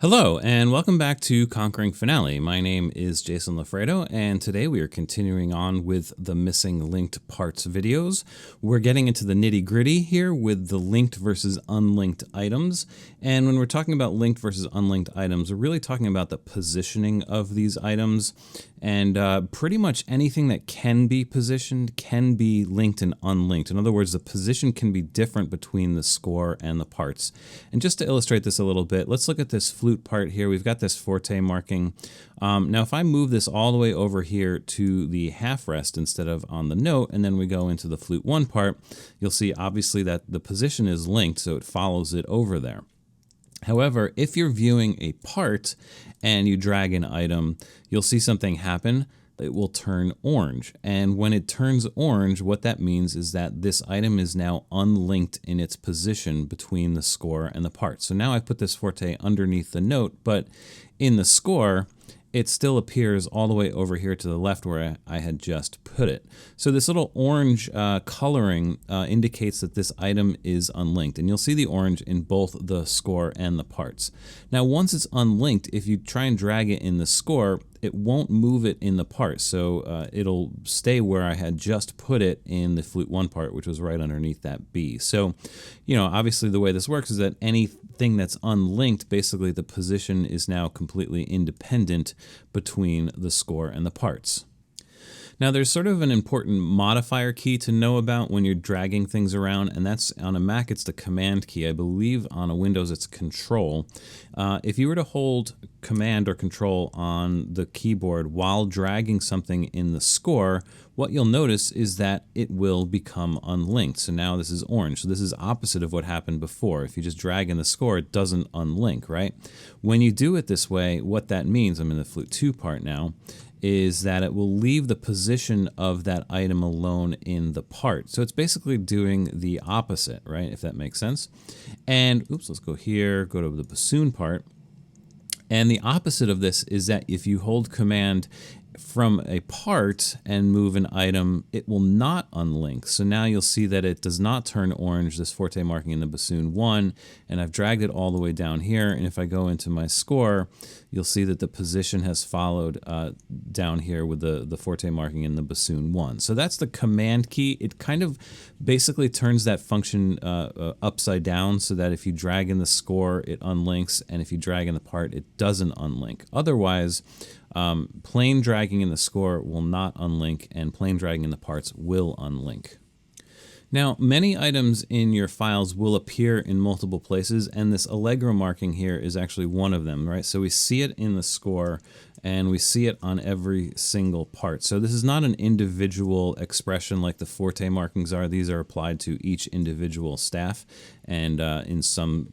Hello, and welcome back to Conquering Finale. My name is Jason Lafredo, and today we are continuing on with the missing linked parts videos. We're getting into the nitty-gritty here with the linked versus unlinked items. And when we're talking about linked versus unlinked items, we're really talking about the positioning of these items. And pretty much anything that can be positioned can be linked and unlinked. In other words, the position can be different between the score and the parts. And just to illustrate this a little bit, let's look at this flute part here. We've got this forte marking. Now, if I move this all the way over here to the half rest instead of on the note, and then we go into the flute one part, you'll see obviously that the position is linked, so it follows it over there. However, if you're viewing a part and you drag an item, you'll see something happen. It will turn orange. And when it turns orange, what that means is that this item is now unlinked in its position between the score and the part. So now I put this forte underneath the note, but in the score, it still appears all the way over here to the left where I had just put it. So this little orange coloring indicates that this item is unlinked. And you'll see the orange in both the score and the parts. Now, once it's unlinked, if you try and drag it in the score, it won't move it in the part. So it'll stay where I had just put it in the flute one part, which was right underneath that B. So, you know, obviously the way this works is that anything that's unlinked, basically the position is now completely independent between the score and the parts. Now, there's sort of an important modifier key to know about when you're dragging things around, and that's on a Mac, it's the Command key. I believe on a Windows, it's Control. If you were to hold Command or Control on the keyboard while dragging something in the score, what you'll notice is that it will become unlinked. So now this is orange. So this is opposite of what happened before. If you just drag in the score, it doesn't unlink, right? When you do it this way, what that means, I'm in the flute 2 part now, is that it will leave the position of that item alone in the part. So it's basically doing the opposite, right? If that makes sense. And oops, let's go here, go to the bassoon part. And the opposite of this is that if you hold Command from a part and move an item, it will not unlink. So now you'll see that it does not turn orange, this forte marking in the bassoon 1, and I've dragged it all the way down here. And if I go into my score, you'll see that the position has followed down here with the forte marking in the bassoon 1. So that's the Command key. It kind of basically turns that function upside down so that if you drag in the score, it unlinks, and if you drag in the part, it doesn't unlink. Otherwise, plain dragging in the score will not unlink, and plain dragging in the parts will unlink. Now, many items in your files will appear in multiple places, and this Allegro marking here is actually one of them, right? So we see it in the score, and we see it on every single part. So this is not an individual expression like the forte markings are. These are applied to each individual staff, and in some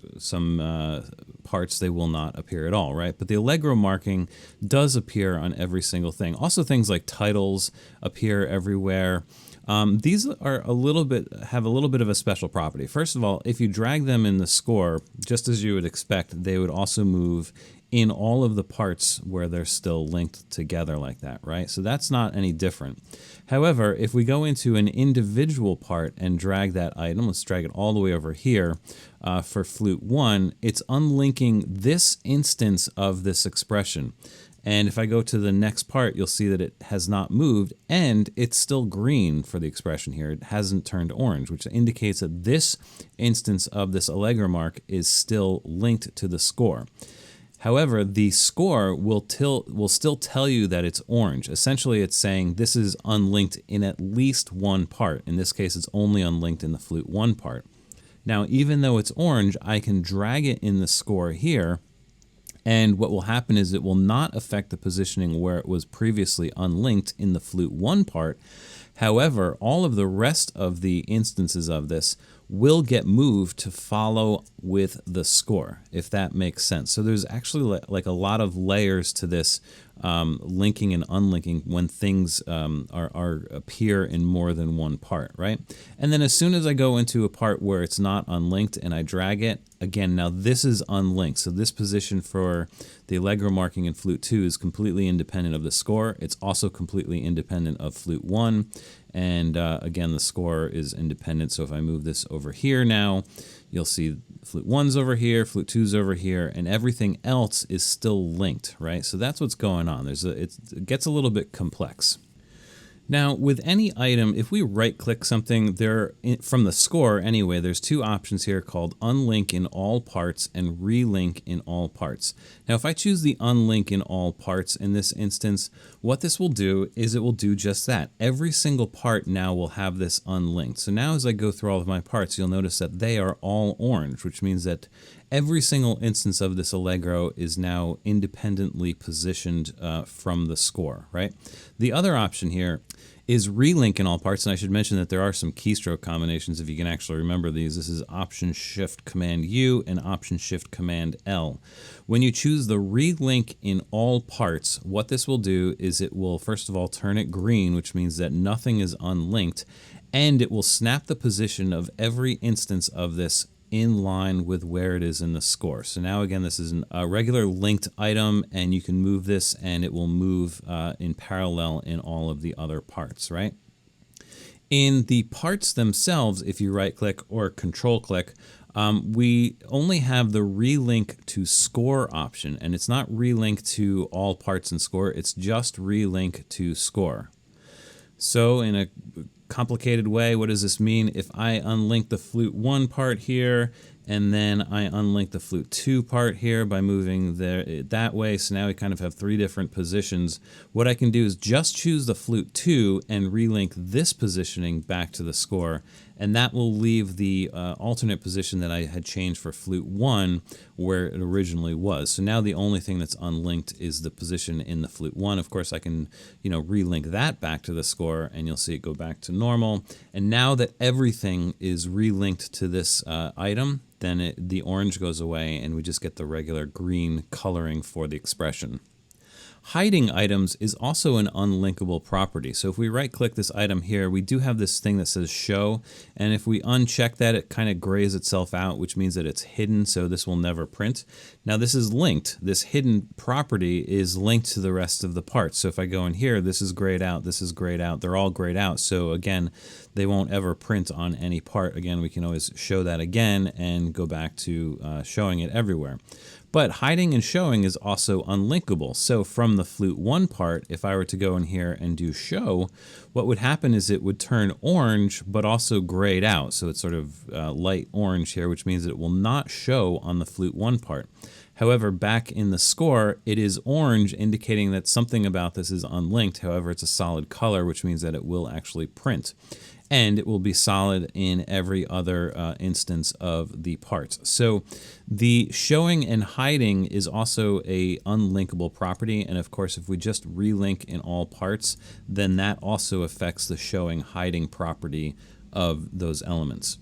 parts they will not appear at all, right? But the Allegro marking does appear on every single thing. Also, things like titles appear everywhere. These are have a little bit of a special property. First of all, if you drag them in the score, just as you would expect, they would also move in all of the parts where they're still linked together like that, right? So that's not any different. However, if we go into an individual part and drag that item, let's drag it all the way over here for flute 1, it's unlinking this instance of this expression. And if I go to the next part, you'll see that it has not moved, and it's still green for the expression here. It hasn't turned orange, which indicates that this instance of this Allegro mark is still linked to the score. However, the score will still tell you that it's orange. Essentially, it's saying this is unlinked in at least one part. In this case, it's only unlinked in the flute 1 part. Now, even though it's orange, I can drag it in the score here, and what will happen is it will not affect the positioning where it was previously unlinked in the flute 1 part. However, all of the rest of the instances of this will get moved to follow with the score, if that makes sense. So there's actually like a lot of layers to this linking and unlinking when things appear in more than one part, right? And then as soon as I go into a part where it's not unlinked and I drag it, again, now this is unlinked. So this position for the Allegro marking in flute 2 is completely independent of the score. It's also completely independent of flute 1. And again, the score is independent. So if I move this over here now, you'll see flute 1's over here, flute 2's over here, and everything else is still linked, right? So that's what's going on. It gets a little bit complex. Now, with any item, if we right-click something, from the score anyway, there's two options here called unlink in all parts and relink in all parts. Now, if I choose the unlink in all parts in this instance, what this will do is it will do just that. Every single part now will have this unlinked. So now as I go through all of my parts, you'll notice that they are all orange, which means that every single instance of this Allegro is now independently positioned from the score, right? The other option here is relink in all parts, and I should mention that there are some keystroke combinations if you can actually remember these. This is Option-Shift-Command-U and Option-Shift-Command-L. When you choose the relink in all parts, what this will do is it will first of all turn it green, which means that nothing is unlinked, and it will snap the position of every instance of this in line with where it is in the score. So now again, this is a regular linked item, and you can move this and it will move in parallel in all of the other parts, right? In the parts themselves, if you right click or control click, we only have the relink to score option, and it's not relink to all parts in score, it's just relink to score. So in a complicated way, what does this mean? If I unlink the flute 1 part here, and then I unlink the flute 2 part here by moving that way, so now we kind of have three different positions. What I can do is just choose the flute 2 and relink this positioning back to the score, and that will leave the alternate position that I had changed for flute 1 where it originally was. So now the only thing that's unlinked is the position in the flute 1. Of course, I can, relink that back to the score, and you'll see it go back to normal. And now that everything is relinked to this item, then the orange goes away, and we just get the regular green coloring for the expression. Hiding items is also an unlinkable property. So if we right click this item here, we do have this thing that says show, and if we uncheck that, it kind of grays itself out, which means that it's hidden, so this will never print. Now this is linked. This hidden property is linked to the rest of the parts. So if I go in here, this is grayed out, this is grayed out, they're all grayed out. So again, they won't ever print on any part. Again, we can always show that again and go back to showing it everywhere. But hiding and showing is also unlinkable. So from the flute 1 part, if I were to go in here and do show, what would happen is it would turn orange, but also grayed out. So it's sort of light orange here, which means that it will not show on the flute 1 part. However, back in the score, it is orange, indicating that something about this is unlinked. However, it's a solid color, which means that it will actually print. And it will be solid in every other instance of the parts. So the showing and hiding is also a unlinkable property. And of course, if we just relink in all parts, then that also affects the showing hiding property of those elements.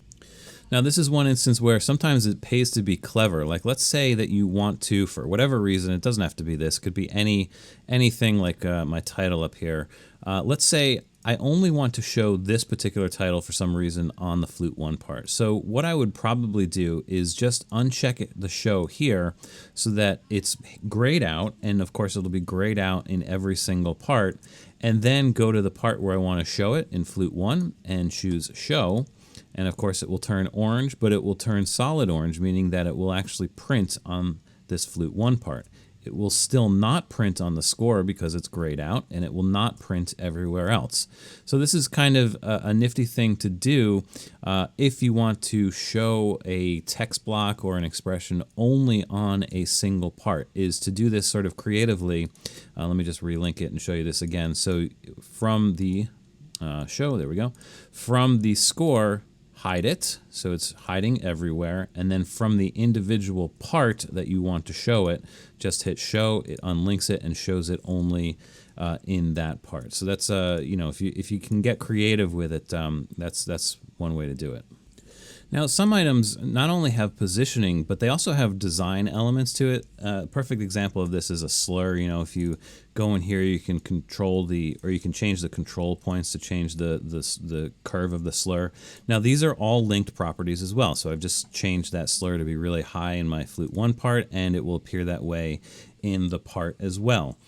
Now, this is one instance where sometimes it pays to be clever. Like, let's say that you want to, for whatever reason, it doesn't have to be this, it could be anything like my title up here. Let's say I only want to show this particular title for some reason on the flute 1 part. So what I would probably do is just uncheck the show here so that it's grayed out, and of course it'll be grayed out in every single part, and then go to the part where I want to show it in flute 1 and choose show. And of course it will turn orange, but it will turn solid orange, meaning that it will actually print on this flute 1 part. It will still not print on the score because it's grayed out, and it will not print everywhere else. So this is kind of a nifty thing to do if you want to show a text block or an expression only on a single part, is to do this sort of creatively. Let me just relink it and show you this again. So from the show, there we go, from the score, hide it, so it's hiding everywhere, and then from the individual part that you want to show it, just hit show, it unlinks it and shows it only in that part. So that's if you can get creative with it, that's one way to do it. Now, some items not only have positioning, but they also have design elements to it. A perfect example of this is a slur. If you go in here, you can you can change the control points to change the curve of the slur. Now, these are all linked properties as well. So I've just changed that slur to be really high in my flute 1 part, and it will appear that way in the part as well.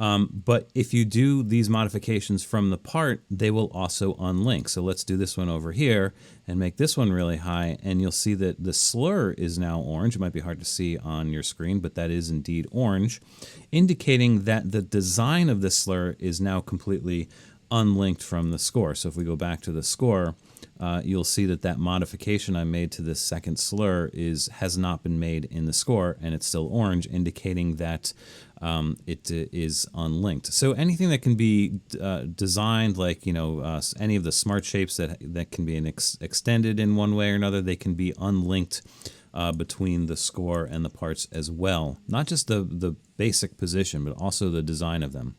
But if you do these modifications from the part, they will also unlink. So let's do this one over here and make this one really high. And you'll see that the slur is now orange. It might be hard to see on your screen, but that is indeed orange, indicating that the design of this slur is now completely unlinked from the score. So if we go back to the score, you'll see that that modification I made to this second slur has not been made in the score, and it's still orange, indicating that it is unlinked. So anything that can be designed, like any of the smart shapes that can be extended in one way or another, they can be unlinked between the score and the parts as well. Not just the basic position, but also the design of them.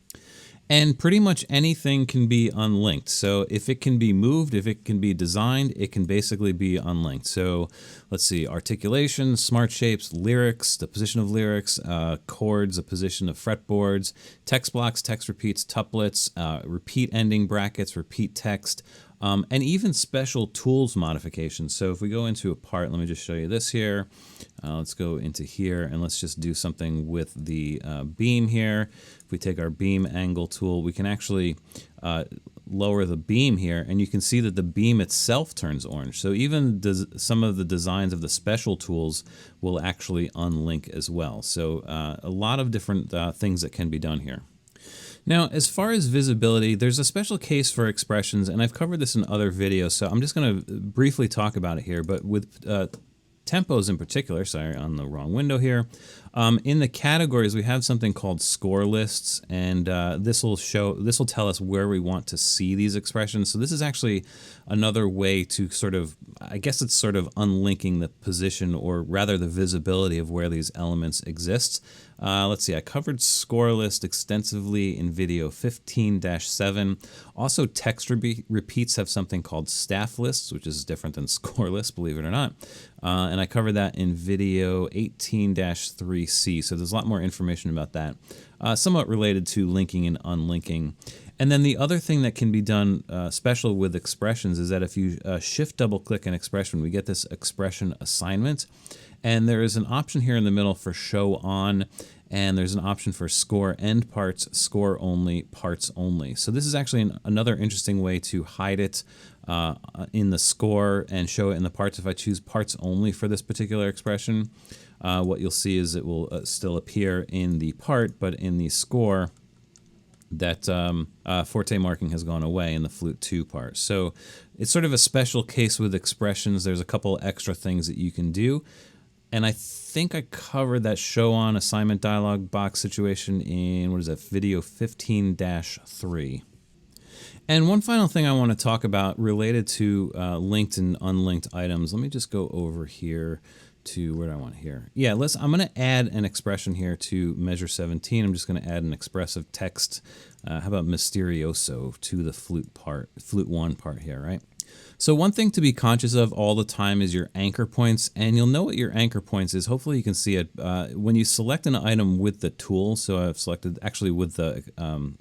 And pretty much anything can be unlinked. So if it can be moved, if it can be designed, it can basically be unlinked. So let's see, articulation, smart shapes, lyrics, the position of lyrics, chords, the position of fretboards, text blocks, text repeats, tuplets, repeat ending brackets, repeat text, and even special tools modifications. So if we go into a part, let me just show you this here. Let's go into here and let's just do something with the beam here. If we take our beam angle tool, we can actually lower the beam here, and you can see that the beam itself turns orange. So even some of the designs of the special tools will actually unlink as well. So a lot of different things that can be done here. Now, as far as visibility, there's a special case for expressions, and I've covered this in other videos, so I'm just going to briefly talk about it here. But with tempos in particular, sorry, on the wrong window here, in the categories we have something called score lists, and this will tell us where we want to see these expressions. So this is actually another way to sort of, I guess it's sort of unlinking the position, or rather the visibility of where these elements exist. Let's see, I covered score list extensively in video 15-7. Also, text repeats have something called staff lists, which is different than score lists, believe it or not. And I covered that in video 18-3C, so there's a lot more information about that. Somewhat related to linking and unlinking. And then the other thing that can be done special with expressions is that if you shift double click an expression, we get this expression assignment. And there is an option here in the middle for show on, and there's an option for score end parts, score only, parts only. So this is actually another interesting way to hide it in the score and show it in the parts. If I choose parts only for this particular expression, what you'll see is it will still appear in the part, but in the score, that forte marking has gone away in the flute 2 part. So it's sort of a special case with expressions. There's a couple extra things that you can do. And I think I covered that show on assignment dialog box situation in, what is that, video 15-3. And one final thing I want to talk about related to linked and unlinked items. Let me just go over here to where do I want here? Yeah, I'm going to add an expression here to measure 17. I'm just going to add an expressive text. How about misterioso to the flute 1 part here, right? So one thing to be conscious of all the time is your anchor points, and you'll know what your anchor points is. Hopefully you can see it when you select an item with the tool. So I've selected actually with the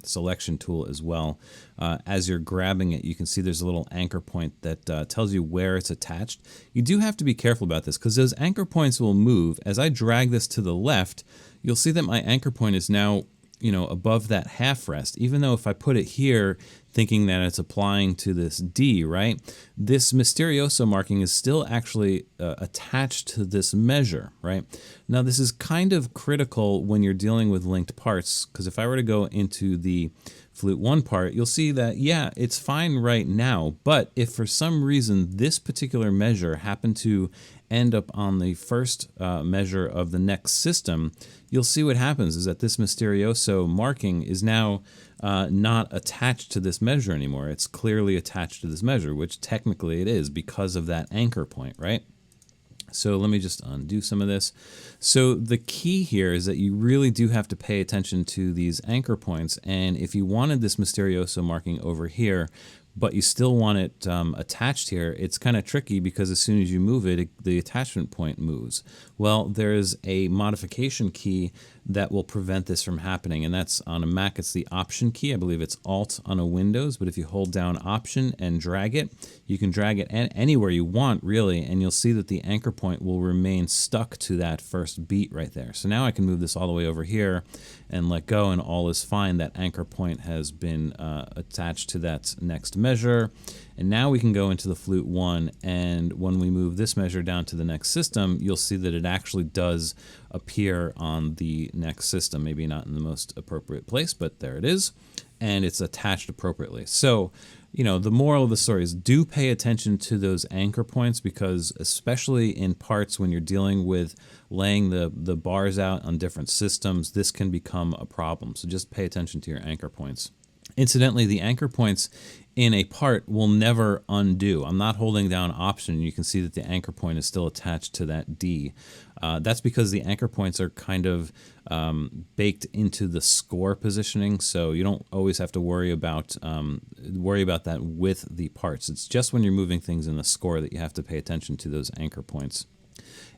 selection tool as well. As you're grabbing it, you can see there's a little anchor point that tells you where it's attached. You do have to be careful about this because those anchor points will move. As I drag this to the left, you'll see that my anchor point is now above that half rest, even though if I put it here thinking that it's applying to this D, right? This misterioso marking is still actually attached to this measure, right? Now this is kind of critical when you're dealing with linked parts, because if I were to go into the flute 1 part, you'll see that, yeah, it's fine right now, but if for some reason this particular measure happened to end up on the first measure of the next system, you'll see what happens is that this misterioso marking is now not attached to this measure anymore. It's clearly attached to this measure, which technically it is because of that anchor point, right? So let me just undo some of this. So the key here is that you really do have to pay attention to these anchor points. And if you wanted this misterioso marking over here, but you still want it attached here, it's kind of tricky because as soon as you move it, the attachment point moves. Well, there's a modification key that will prevent this from happening, and that's on a Mac, it's the Option key. I believe it's Alt on a Windows, but if you hold down Option and drag it, you can drag it anywhere you want, really, and you'll see that the anchor point will remain stuck to that first beat right there. So now I can move this all the way over here and let go, and all is fine. That anchor point has been attached to that next measure. And now we can go into the flute 1, and when we move this measure down to the next system, you'll see that it actually does appear on the next system. Maybe not in the most appropriate place, but there it is, and it's attached appropriately. So, you know, the moral of the story is do pay attention to those anchor points, because especially in parts when you're dealing with laying the bars out on different systems, this can become a problem. So just pay attention to your anchor points. Incidentally, the anchor points in a part will never undo. I'm not holding down Option. You can see that the anchor point is still attached to that D. That's because the anchor points are kind of baked into the score positioning, so you don't always have to worry about that with the parts. It's just when you're moving things in the score that you have to pay attention to those anchor points.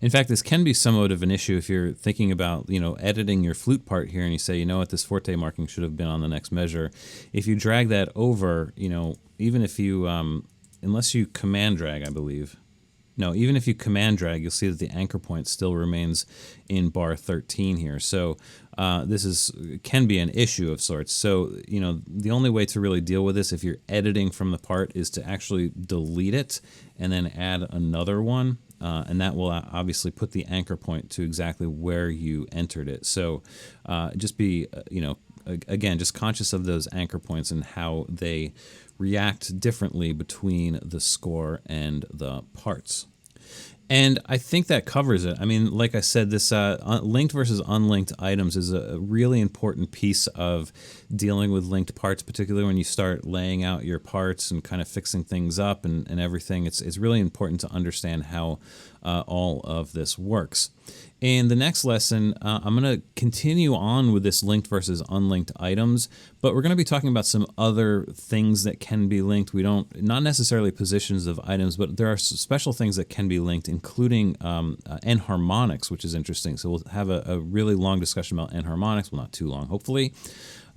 In fact, this can be somewhat of an issue if you're thinking about, you know, editing your flute part here and you say, you know what, this forte marking should have been on the next measure. If you drag that over, you know, even if you, unless you command drag, I believe. No, even if you command drag, you'll see that the anchor point still remains in bar 13 here. So this can be an issue of sorts. So, you know, the only way to really deal with this if you're editing from the part is to actually delete it and then add another one. And that will obviously put the anchor point to exactly where you entered it. So just be, you know, again, just conscious of those anchor points and how they react differently between the score and the parts. And I think that covers it. I mean, like I said, this linked versus unlinked items is a really important piece of dealing with linked parts, particularly when you start laying out your parts and kind of fixing things up and everything. It's really important to understand how all of this works. In the next lesson, I'm going to continue on with this linked versus unlinked items, but we're going to be talking about some other things that can be linked. Not necessarily positions of items, but there are special things that can be linked, including enharmonics, which is interesting. So we'll have a really long discussion about enharmonics. Well, not too long, hopefully.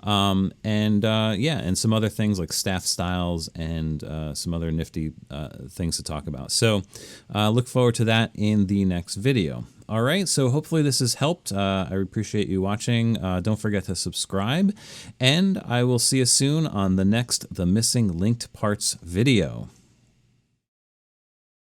And some other things like staff styles and some other nifty things to talk about. So look forward to that in the next video. All right, so hopefully this has helped. I appreciate you watching. Don't forget to subscribe, and I will see you soon on the next The Missing Linked Parts video.